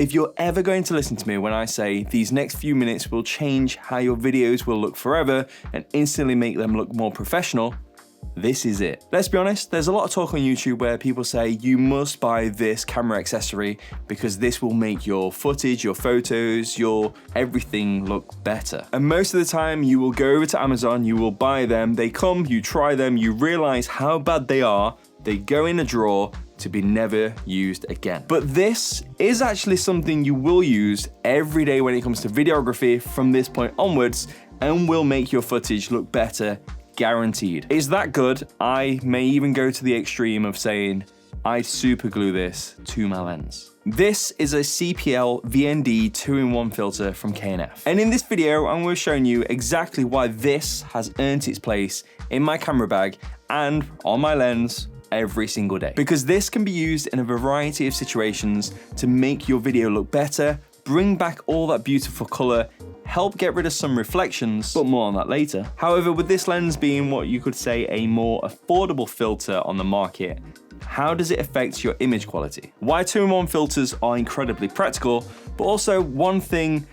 If you're ever going to listen to me when I say these next few minutes will change how your videos will look forever and instantly make them look more professional, this is it. Let's be honest, there's a lot of talk on YouTube where people say you must buy this camera accessory because this will make your footage, your photos, your everything look better. And most of the time you will go over to Amazon, you will buy them, they come, you try them, you realize how bad they are, they go in a drawer to be never used again. But this is actually something you will use every day when it comes to videography from this point onwards and will make your footage look better, guaranteed. It's that good, I may even go to the extreme of saying I'd super glue this to my lens. This is a cpl-vnd 2-in-1 filter from K&F. And in this video, I'm going to show you exactly why this has earned its place in my camera bag and on my lens every single day. Because this can be used in a variety of situations to make your video look better, bring back all that beautiful color, help get rid of some reflections, but more on that later. However, with this lens being what you could say a more affordable filter on the market, how does it affect your image quality? Why 2-in-1 filters are incredibly practical, but also one thing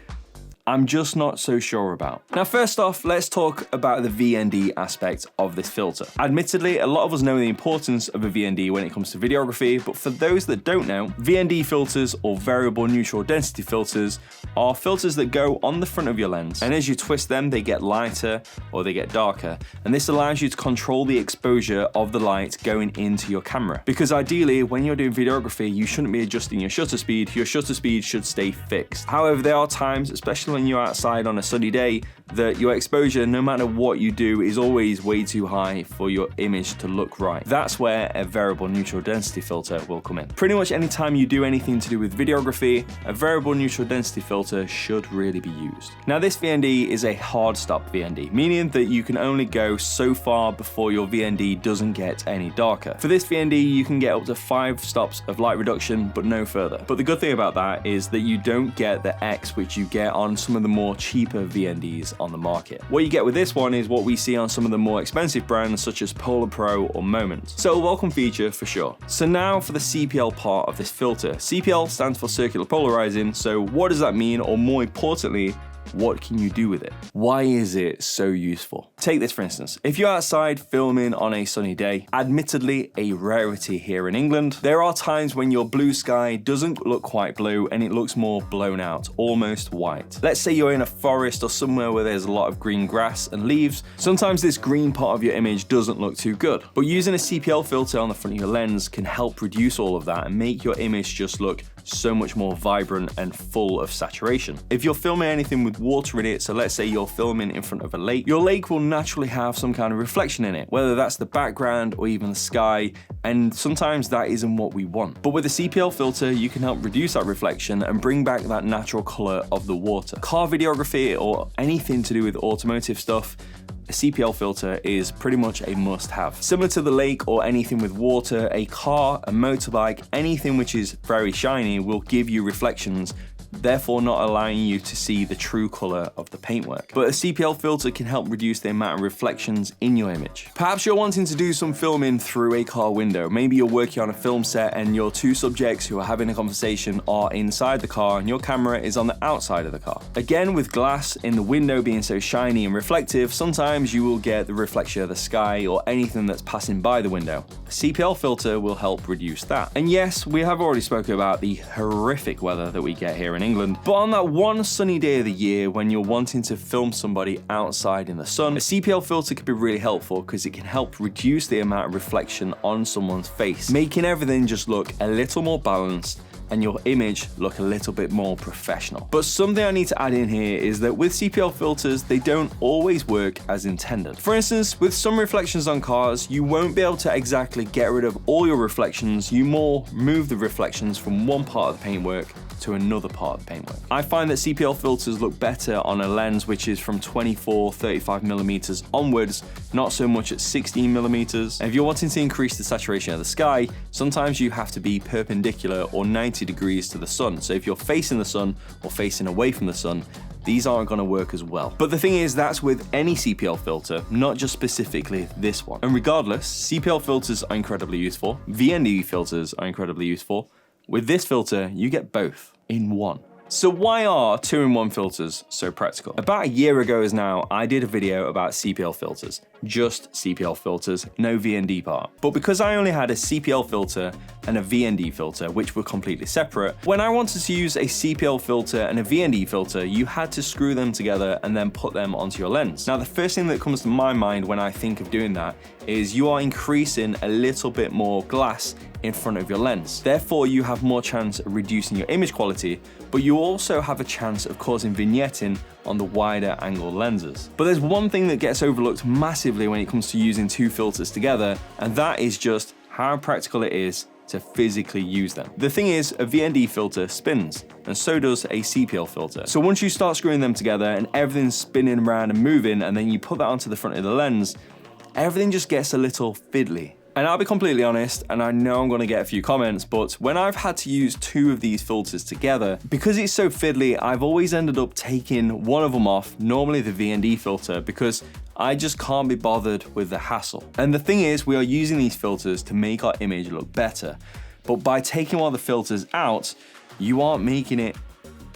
I'm just not so sure about. Now, first off, let's talk about the VND aspect of this filter. Admittedly, a lot of us know the importance of a VND when it comes to videography, but for those that don't know, VND filters or variable neutral density filters are filters that go on the front of your lens, and as you twist them, they get lighter or they get darker. And this allows you to control the exposure of the light going into your camera. Because ideally, when you're doing videography, you shouldn't be adjusting your shutter speed should stay fixed. However, there are times, especially when you're outside on a sunny day, that your exposure, no matter what you do, is always way too high for your image to look right. That's where a variable neutral density filter will come in. Pretty much anytime you do anything to do with videography, a variable neutral density filter should really be used. Now, this VND is a hard stop VND, meaning that you can only go so far before your VND doesn't get any darker. For this VND, you can get up to 5 stops of light reduction, but no further. But the good thing about that is that you don't get the X which you get on some of the more cheaper VNDs on the market. What you get with this one is what we see on some of the more expensive brands such as Polar Pro or Moment. So a welcome feature for sure. So now for the CPL part of this filter. CPL stands for circular polarizing, so what does that mean, or more importantly, what can you do with it? Why is it so useful? Take this for instance. If you're outside filming on a sunny day, admittedly a rarity here in England, there are times when your blue sky doesn't look quite blue and it looks more blown out, almost white. Let's say you're in a forest or somewhere where there's a lot of green grass and leaves. Sometimes this green part of your image doesn't look too good, but using a CPL filter on the front of your lens can help reduce all of that and make your image just look so much more vibrant and full of saturation. If you're filming anything with water in it, so let's say you're filming in front of a lake, your lake will naturally have some kind of reflection in it, whether that's the background or even the sky, and sometimes that isn't what we want. But with a CPL filter, you can help reduce that reflection and bring back that natural color of the water. Car videography or anything to do with automotive stuff, a CPL filter is pretty much a must-have. Similar to the lake or anything with water, a car, a motorbike, anything which is very shiny will give you reflections, therefore not allowing you to see the true color of the paintwork. But a CPL filter can help reduce the amount of reflections in your image. Perhaps you're wanting to do some filming through a car window. Maybe you're working on a film set and your two subjects who are having a conversation are inside the car and your camera is on the outside of the car. Again, with glass in the window being so shiny and reflective, sometimes you will get the reflection of the sky or anything that's passing by the window. A CPL filter will help reduce that. And yes, we have already spoken about the horrific weather that we get here in England, but on that one sunny day of the year when you're wanting to film somebody outside in the sun, a CPL filter can be really helpful because it can help reduce the amount of reflection on someone's face, making everything just look a little more balanced and your image look a little bit more professional. But something I need to add in here is that with CPL filters, they don't always work as intended. For instance, with some reflections on cars, you won't be able to exactly get rid of all your reflections, you more move the reflections from one part of the paintwork to another part of the paintwork. I find that CPL filters look better on a lens which is from 24-35mm onwards, not so much at 16mm. And if you're wanting to increase the saturation of the sky, sometimes you have to be perpendicular or 90 degrees to the sun. So if you're facing the sun or facing away from the sun, these aren't going to work as well. But the thing is, that's with any CPL filter, not just specifically this one. And regardless, CPL filters are incredibly useful, VND filters are incredibly useful. With this filter, you get both in one. So why are 2-in-1 filters so practical? About a year ago now, I did a video about CPL filters, just CPL filters, no VND part. But because I only had a CPL filter and a VND filter, which were completely separate, when I wanted to use a CPL filter and a VND filter, you had to screw them together and then put them onto your lens. Now, the first thing that comes to my mind when I think of doing that is you are increasing a little bit more glass in front of your lens. Therefore, you have more chance of reducing your image quality, but you also have a chance of causing vignetting on the wider angle lenses. But there's one thing that gets overlooked massively when it comes to using two filters together, and that is just how practical it is to physically use them. The thing is, a VND filter spins, and so does a CPL filter. So once you start screwing them together and everything's spinning around and moving, and then you put that onto the front of the lens, everything just gets a little fiddly. And I'll be completely honest, and I know I'm gonna get a few comments, but when I've had to use two of these filters together, because it's so fiddly, I've always ended up taking one of them off, normally the VND filter, because I just can't be bothered with the hassle. And the thing is, we are using these filters to make our image look better. But by taking one of the filters out, you aren't making it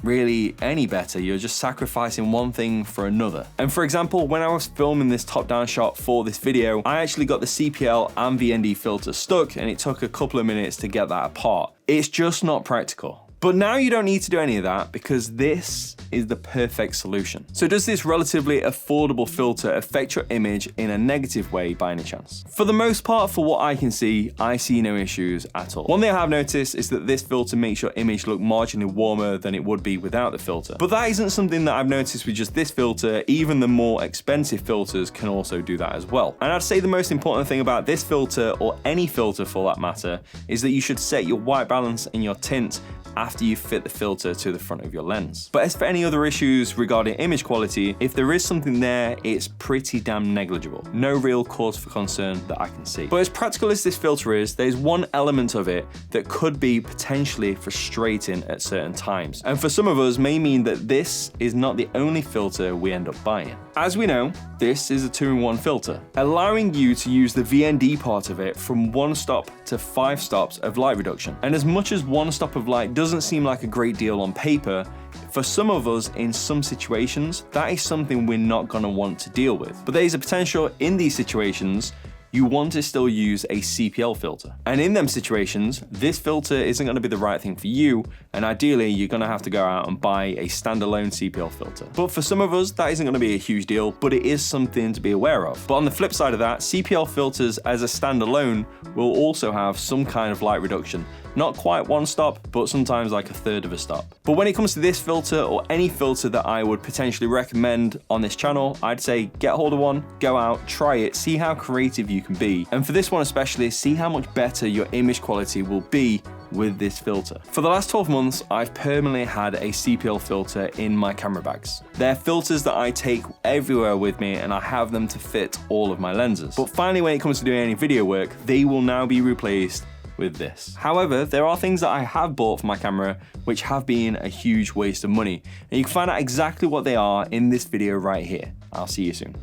really any better. You're just sacrificing one thing for another. And for example, when I was filming this top-down shot for this video, I actually got the CPL and VND filter stuck, and it took a couple of minutes to get that apart. It's just not practical. But now you don't need to do any of that because this is the perfect solution. So does this relatively affordable filter affect your image in a negative way by any chance? For the most part, for what I can see, I see no issues at all. One thing I have noticed is that this filter makes your image look marginally warmer than it would be without the filter. But that isn't something that I've noticed with just this filter. Even the more expensive filters can also do that as well. And I'd say the most important thing about this filter, or any filter for that matter, is that you should set your white balance and your tint after you fit the filter to the front of your lens. But as for any other issues regarding image quality, if there is something there, it's pretty damn negligible. No real cause for concern that I can see. But as practical as this filter is, there's one element of it that could be potentially frustrating at certain times. And for some of us may mean that this is not the only filter we end up buying. As we know, this is a 2-in-1 filter, allowing you to use the VND part of it from 1 stop to 5 stops of light reduction. And as much as 1 stop of light doesn't seem like a great deal on paper, for some of us in some situations, that is something we're not gonna want to deal with. But there is a potential in these situations you want to still use a CPL filter. And in them situations, this filter isn't gonna be the right thing for you, and ideally you're gonna have to go out and buy a standalone CPL filter. But for some of us, that isn't gonna be a huge deal, but it is something to be aware of. But on the flip side of that, CPL filters as a standalone will also have some kind of light reduction. Not quite 1 stop, but sometimes like 1/3 of a stop. But when it comes to this filter, or any filter that I would potentially recommend on this channel, I'd say get hold of one, go out, try it, see how creative you can be. And for this one especially, see how much better your image quality will be with this filter. For the last 12 months, I've permanently had a CPL filter in my camera bags. They're filters that I take everywhere with me, and I have them to fit all of my lenses. But finally, when it comes to doing any video work, they will now be replaced with this. However, there are things that I have bought for my camera which have been a huge waste of money, and you can find out exactly what they are in this video right here. I'll see you soon.